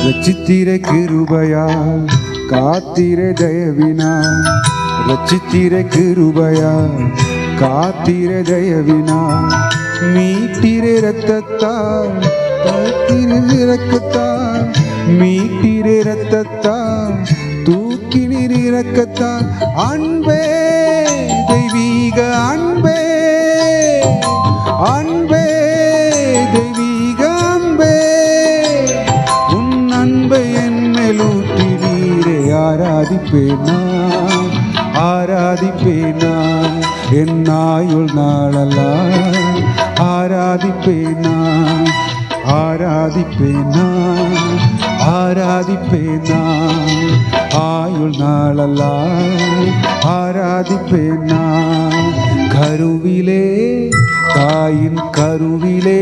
ரட்சித்திர கிருபையால் காத்திர தயவினால் ரட்சித்திர கிருபையால் காத்திர தயவினால் மீட்டிர இரத்தத்தால் இரக்கத்தால் மீட்டிர இரத்தத்தால் தூக்கினீர் இரக்கத்தால் அன்பே தெய்வீக அன்பே அன்பே தெய்வீக அன்பே உன் அன்பை என் மேல் ஊற்றினீரே ஆராதிப்பேனா ஆராதிப்பேனா என் ஆயுள் நாளெல்லாம் ஆராதிப்பேனா ஆராதிப்பேனா ஆராதிப்பேனா ஆயுள் நாளெல்லாம் ஆராதிப்பேனா கருவிலே தாயின் கருவிலே